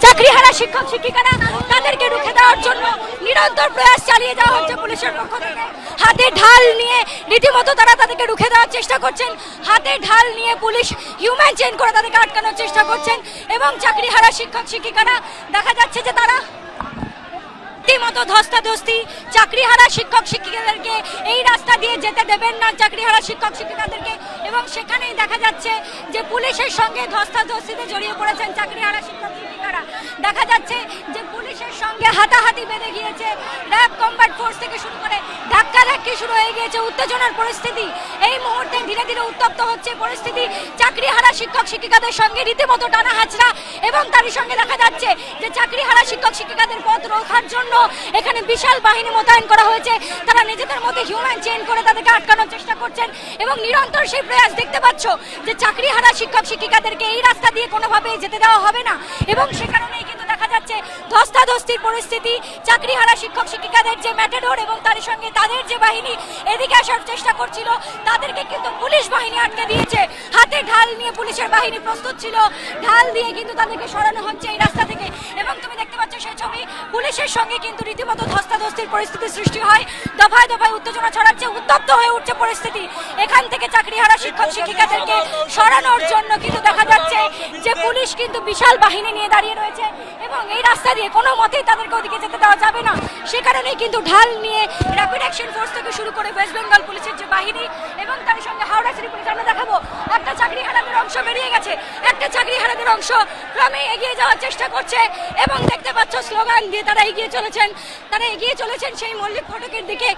চাকরিহারা শিক্ষক শিক্ষিকারা তাদেরকে রুখে দেওয়ার জন্য নিরন্তর প্রয়াস চালিয়ে যাওয়া হচ্ছে পুলিশের পক্ষ থেকে। হাতে ঢাল নিয়ে রীতিমতো তারা তাদেরকে রুখে দেওয়ার চেষ্টা করছেন। হাতে ঢাল নিয়ে পুলিশ হিউম্যান চেইন করে তাদেরকে আটকানোর চেষ্টা করছেন এবং চাকরিহারা শিক্ষক শিক্ষিকারা দেখা যাচ্ছে যে তারা রীতিমতো ধস্তাধস্তি। চাকরিহারা শিক্ষক শিক্ষিকাদেরকে এই রাস্তা দিয়ে যেতে দেবেন না চাকরিহারা শিক্ষক শিক্ষিকাদেরকে, এবং সেখানেই দেখা যাচ্ছে যে পুলিশের সঙ্গে ধস্তাধস্তিতে জড়িয়ে পড়েছেন চাকরিহারা শিক্ষক শিক্ষিকারা। দেখা যাচ্ছে যে পুলিশের সঙ্গে হাতাহাতি বেঁধে গিয়েছে, র্যাব কমব্যাট ফোর্স থেকে শুরু করে ধাক্কাধাক্কি শুরু হয়ে গিয়েছে, উত্তেজনার পরিস্থিতি এই মুহূর্তে ধীরে ধীরে উত্তপ্ত হচ্ছে পরিস্থিতি। চাকরিহারা শিক্ষক শিক্ষিকাদের সঙ্গে রীতিমতো টানা হাঁচড়া, এবং তারই সঙ্গে দেখা যাচ্ছে যে চাকরিহারা শিক্ষক শিক্ষিকাদের পথ রোখার জন্য এখানে বিশাল বাহিনী মোতায়েন করা হয়েছে। তারা নিজেদের মধ্যে হিউম্যান চেইন করে তাদেরকে আটকানোর চেষ্টা করছেন এবং নিরন্তর সেই প্রয়াস দেখতে পাচ্ছ যে চাকরিহারা শিক্ষক শিক্ষিকাদেরকে এই রাস্তা দিয়ে কোনোভাবেই যেতে দেওয়া হবে না, এবং সে কারণেই কিন্তু দেখা যাচ্ছে ধস্তাধস্তির পরিস্থিতি। চাকরিহারা শিক্ষক শিক্ষিকাদের যে ম্যাটাডোর এবং তার সঙ্গে তাদের যে বাহিনী এদিকে আসার চেষ্টা করছিল তাদেরকে কিন্তু পুলিশ বাহিনী আটকে দিয়েছে। হাতে ঢাল নিয়ে পুলিশের বাহিনী প্রস্তুত ছিল, ঢাল দিয়ে কিন্তু তাদেরকে সরানো হচ্ছে এই রাস্তা থেকে, এবং তুমি দেখতে পাচ্ছ সেই ছবি। পুলিশের সঙ্গে কিন্তু রীতিমতো ধস্তাধস্তির পরিস্থিতি সৃষ্টি হয়, দফায় দফায় উত্তেজনা ছড়াচ্ছে, উত্তপ্ত হয়ে উঠছে পরিস্থিতি। এখান থেকে চাকরিহারা শিক্ষক শিক্ষিকাদেরকে সরানোর জন্য কিন্তু দেখা যাচ্ছে যে পুলিশ কিন্তু বিশাল বাহিনী নিয়ে দাঁড়িয়ে রয়েছে এবং এই রাস্তা দিয়ে কোনো মতেই তাদেরকে ওদিকে যেতে দেওয়া যাবে না। সে কারণেই কিন্তু ঢাল নিয়ে র্যাপিড অ্যাকশন ফোর্স থেকে শুরু করে ওয়েস্ট বেঙ্গল পুলিশের যে বাহিনী এবং তার সঙ্গে হাওড়া সিটি পুলিশ, আমরা দেখাবো একটা চাকরিহারাদের অংশ বেরিয়ে গেছে, একটা চাকরিহারাদের অংশ ক্রমে এগিয়ে যাওয়ার চেষ্টা করছে এবং দেখতে পাচ্ছ স্লোগান দিয়ে তারা এগিয়ে চলেছেন সেই মল্লিক ফটকের দিকে।